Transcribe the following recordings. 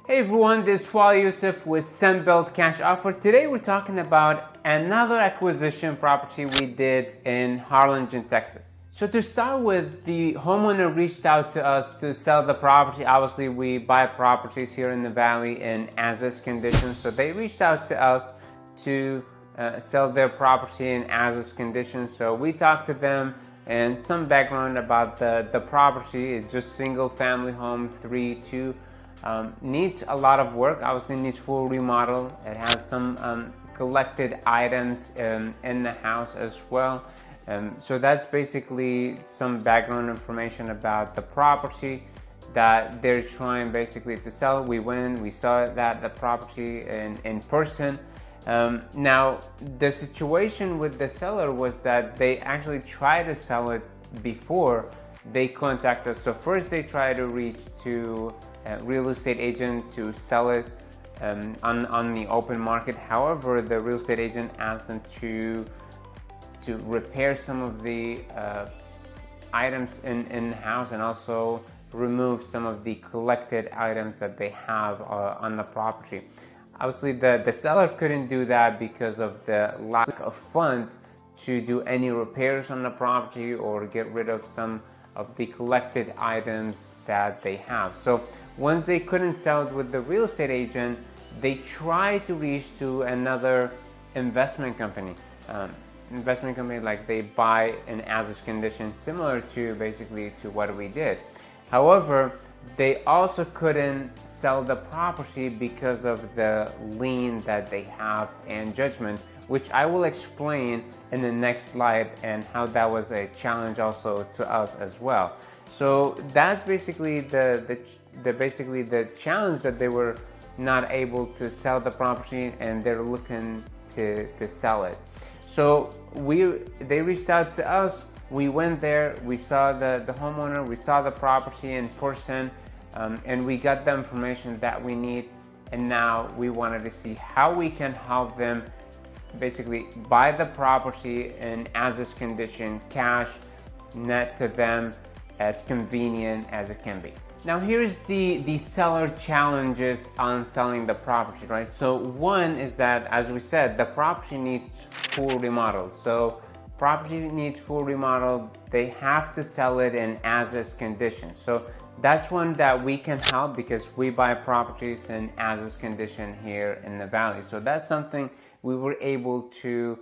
Hey everyone, this is Waleed Yousif with Sunbelt Cash Offer. Today we're talking about another acquisition property we did in Harlingen, Texas. So to start with, the homeowner reached out to us to sell the property. Obviously, we buy properties here in the valley in as-is conditions. So they reached out to us to sell their property in as-is conditions. So we talked to them and some background about the property. It's just single family home, 3-2. Needs a lot of work, obviously needs full remodel. It has some collected items in the house as well. So that's basically some background information about the property that they're trying basically to sell. We went, we saw the property in person. Now, the situation with the seller was that they actually tried to sell it before they contacted us. So first they tried to reach to a real estate agent to sell it on the open market. However, the real estate agent asked them to repair some of the items in the house and also remove some of the collected items that they have on the property. Obviously, the seller couldn't do that because of the lack of funds to do any repairs on the property or get rid of some of the collected items that they have. So once they couldn't sell it with the real estate agent, they tried to reach to another investment company. Like they buy an as-is condition similar to basically to what we did. However, they also couldn't sell the property because of the lien that they have and judgment, which I will explain in the next slide, and how that was a challenge also to us as well. So that's basically the challenge, that they were not able to sell the property and they're looking to sell it. So they reached out to us. We went there, we saw the homeowner, we saw the property in person, and we got the information that we need. And now we wanted to see how we can help them basically buy the property in as-is condition, cash, net to them, as convenient as it can be. Now here's the seller challenges on selling the property, right? So one is that, as we said, the property needs full remodel. So property needs full remodel, they have to sell it in as-is condition. So that's one that we can help because we buy properties in as-is condition here in the valley. So that's something we were able to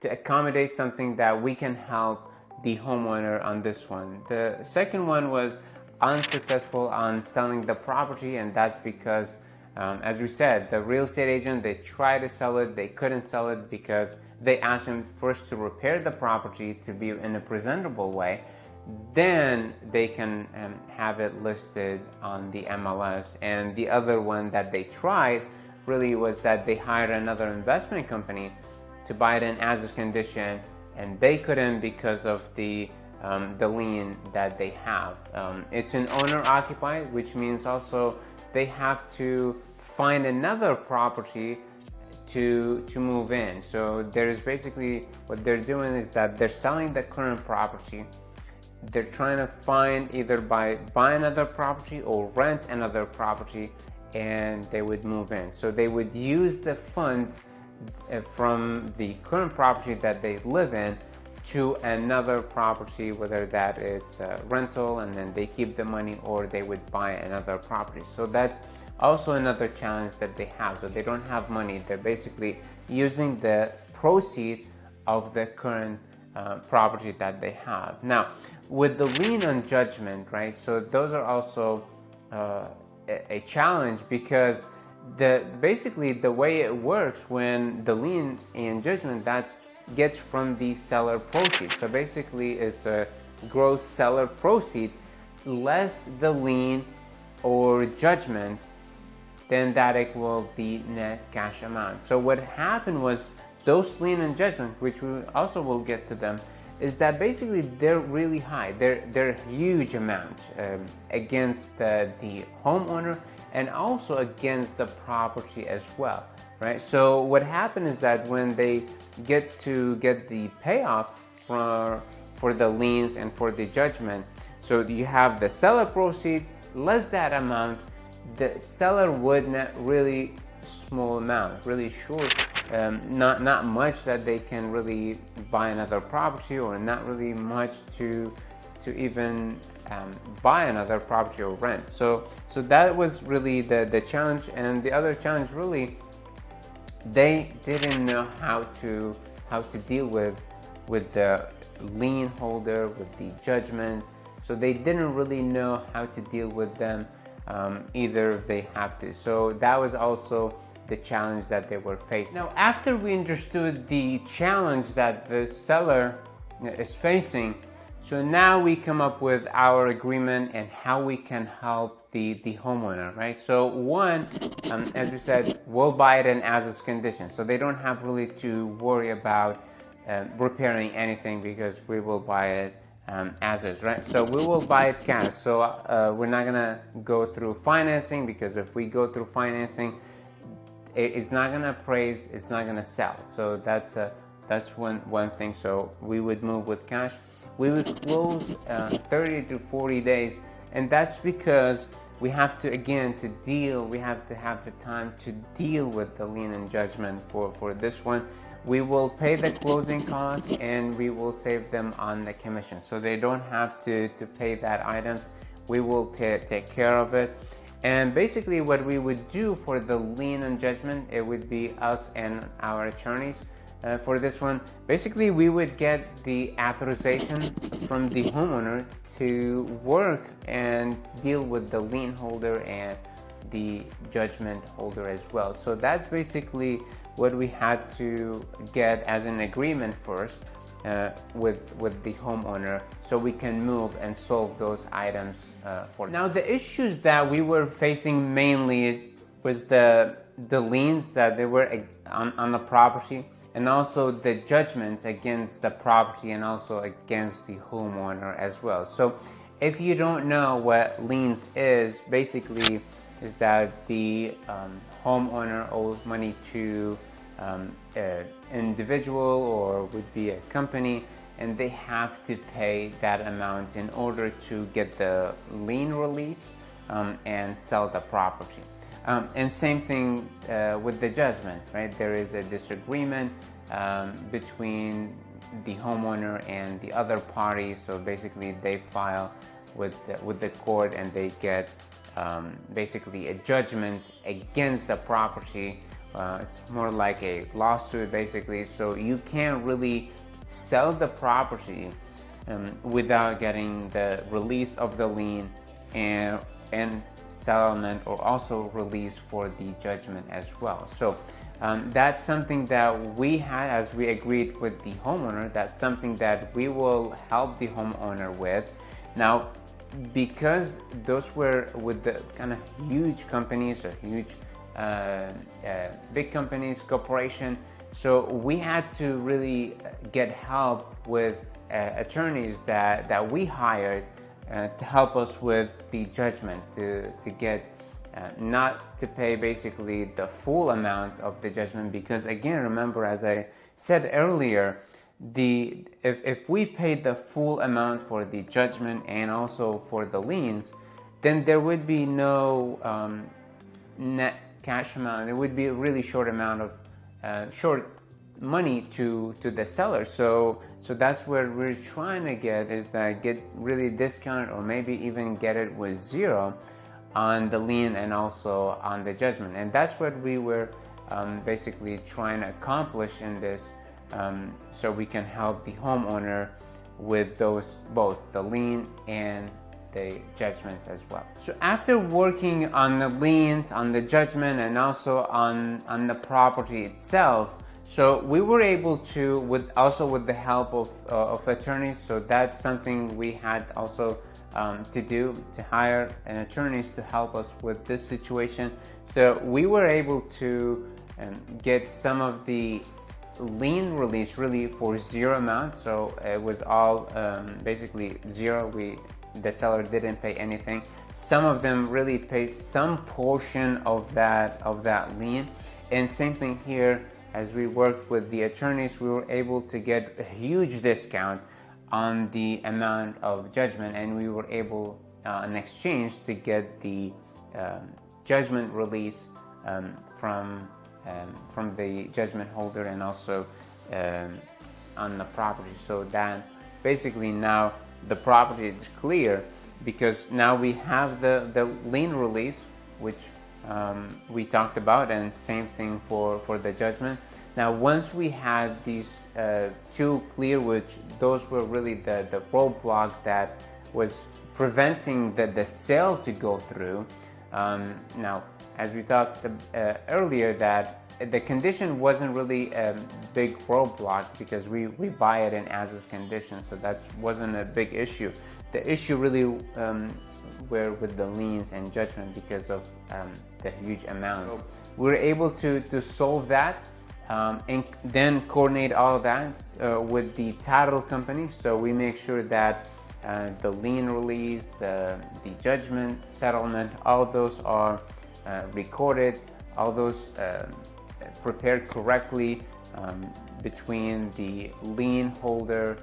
accommodate, something that we can help the homeowner on this one. The second one was unsuccessful on selling the property, and that's because as we said, the real estate agent, they tried to sell it, they couldn't sell it because they asked him first to repair the property to be in a presentable way, then they can have it listed on the MLS. And the other one that they tried really was that they hired another investment company to buy it in as-is condition, and they couldn't because of the lien that they have. It's an owner-occupied, which means also they have to find another property to move in. So there's basically, what they're doing is that they're selling the current property. They're trying to find either buy another property or rent another property, and they would move in. So they would use the fund from the current property that they live in to another property, whether that it's a rental and then they keep the money, or they would buy another property. So that's also another challenge that they have. So they don't have money, they're basically using the proceed of the current property that they have. Now, with the lien on judgment, right? So those are also a challenge, because basically the way it works when the lien and judgment, that gets from the seller proceeds. So basically it's a gross seller proceed less the lien or judgment, then that equals the net cash amount. So what happened was, those lien and judgment, which we also will get to them, is that basically they're really high. They're a huge amount against the homeowner and also against the property as well, right? So what happened is that when they get the payoff for the liens and for the judgment, so you have the seller proceed less that amount, the seller would net really small amount, really short, not much that they can really buy another property, or not really much to even buy another property or rent. So that was really the challenge. And the other challenge, really, they didn't know how to deal with the lien holder, with the judgment. So they didn't really know how to deal with them, either they have to. So that was also the challenge that they were facing. Now, after we understood the challenge that the seller is facing, so now we come up with our agreement and how we can help the homeowner, right? So one, as we said, we'll buy it in as-is condition. So they don't have really to worry about repairing anything, because we will buy it as is, right? So we will buy it cash. So we're not gonna go through financing, because if we go through financing, it's not gonna appraise, it's not gonna sell. So that's one thing. So we would move with cash. We would close 30 to 40 days, and that's because we have to, again, we have to have the time to deal with the lien and judgment for this one. We will pay the closing costs, and we will save them on the commission, so they don't have to pay that item. We will take care of it. And basically what we would do for the lien and judgment, it would be us and our attorneys. For this one, basically we would get the authorization from the homeowner to work and deal with the lien holder and the judgment holder as well. So that's basically what we had to get as an agreement first with the homeowner, so we can move and solve those items for them. Now, the issues that we were facing mainly was the liens that they were on the property, and also the judgments against the property and also against the homeowner as well. So if you don't know what liens is, basically is that the homeowner owes money to an individual, or would be a company, and they have to pay that amount in order to get the lien release and sell the property. And same thing with the judgment, right? There is a disagreement between the homeowner and the other party. So basically they file with the court, and they get basically a judgment against the property. It's more like a lawsuit, basically. So you can't really sell the property without getting the release of the lien and settlement, or also release for the judgment as well. So that's something that we had, as we agreed with the homeowner. That's something that we will help the homeowner with. Now, because those were with the kind of huge companies, or huge big companies, corporation, so we had to really get help with attorneys that we hired to help us with the judgment, to get not to pay basically the full amount of the judgment, because again, remember, as I said earlier, if we paid the full amount for the judgment and also for the liens, then there would be no net cash amount. It would be a really short amount of short money to the seller. So that's where we're trying to get, is that get really discount, or maybe even get it with zero on the lien and also on the judgment. And that's what we were basically trying to accomplish in this, so we can help the homeowner with those, both the lien and the judgments as well. So after working on the liens, on the judgment, and also on the property itself, so we were able to, with the help of attorneys. So that's something we had also to do, to hire an attorneys to help us with this situation. So we were able to get some of the lien release really for zero amount. So it was all basically zero. The seller didn't pay anything. Some of them really paid some portion of that lien. And same thing here, as we worked with the attorneys, we were able to get a huge discount on the amount of judgment, and we were able in exchange to get the judgment release from the judgment holder, and also on the property. So that basically now the property is clear, because now we have the lien release, which we talked about, and same thing for the judgment. Now once we had these two clear, which those were really the roadblock that was preventing the sale to go through. Now, as we talked earlier, that the condition wasn't really a big roadblock, because we buy it in as-is condition, so that wasn't a big issue. The issue really were with the liens and judgment, because of the huge amount. We were able to solve that, and then coordinate all of that with the title company. So we make sure that the lien release, the judgment, settlement, all of those are recorded, all those prepared correctly between the lien holder,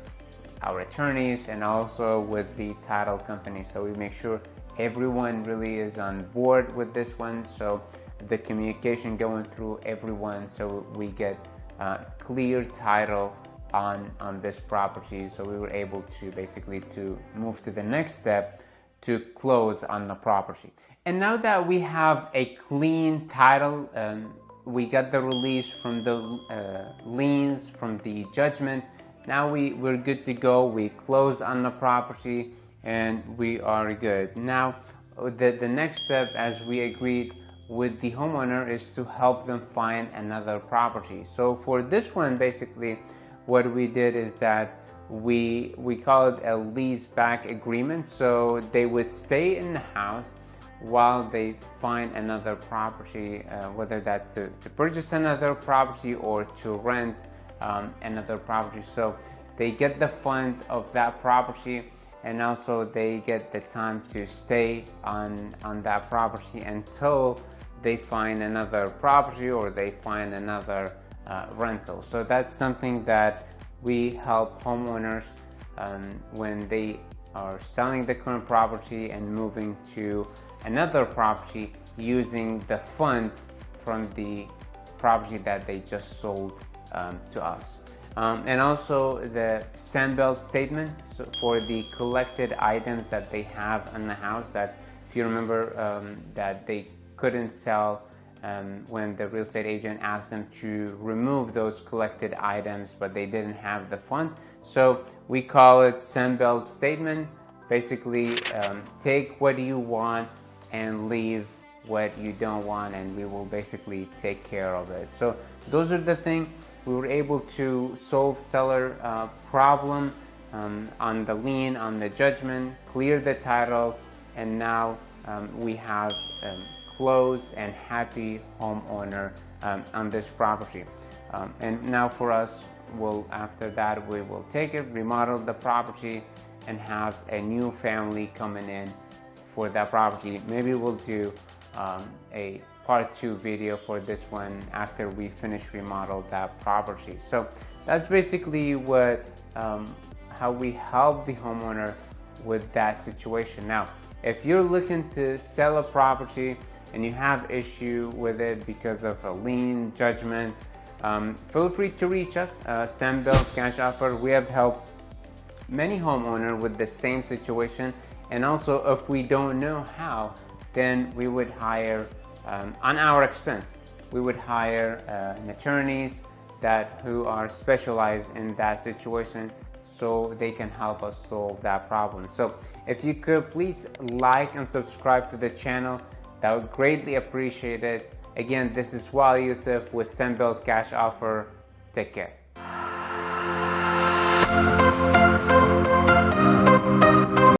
our attorneys, and also with the title company. So we make sure everyone really is on board with this one, so the communication going through everyone, so we get clear title on this property. So we were able to basically to move to the next step to close on the property. And now that we have a clean title, we got the release from the liens, from the judgment, now we're good to go. We closed on the property and we are good. Now the next step, as we agreed with the homeowner, is to help them find another property. So for this one, basically what we did is that we call it a lease back agreement. So they would stay in the house while they find another property, whether that's to purchase another property or to rent another property. So they get the fund of that property, and also they get the time to stay on that property until they find another property or they find another rental. So that's something that we help homeowners when they are selling the current property and moving to another property, using the fund from the property that they just sold to us. And also the Sunbelt statement, so for the collected items that they have in the house, that if you remember that they couldn't sell when the real estate agent asked them to remove those collected items, but they didn't have the fund. So we call it Sunbelt statement. Basically, take what you want and leave what you don't want, and we will basically take care of it. So those are the things. We were able to solve seller problem on the lien, on the judgment, clear the title, and now we have closed and happy homeowner on this property. And now for us, after that we will take it, remodel the property, and have a new family coming in for that property. Maybe we'll do a part 2 video for this one after we finish remodel that property. So that's basically what how we help the homeowner with that situation. Now, if you're looking to sell a property and you have issue with it because of a lien, judgment, feel free to reach us, Sunbelt Cash Offer. We have helped many homeowners with the same situation, and also if we don't know how, then we would hire on our expense. We would hire attorneys who are specialized in that situation, so they can help us solve that problem. So if you could please like and subscribe to the channel, that would greatly appreciate it. Again, this is Waleed Yousif with Sunbelt Cash Offer. Take care.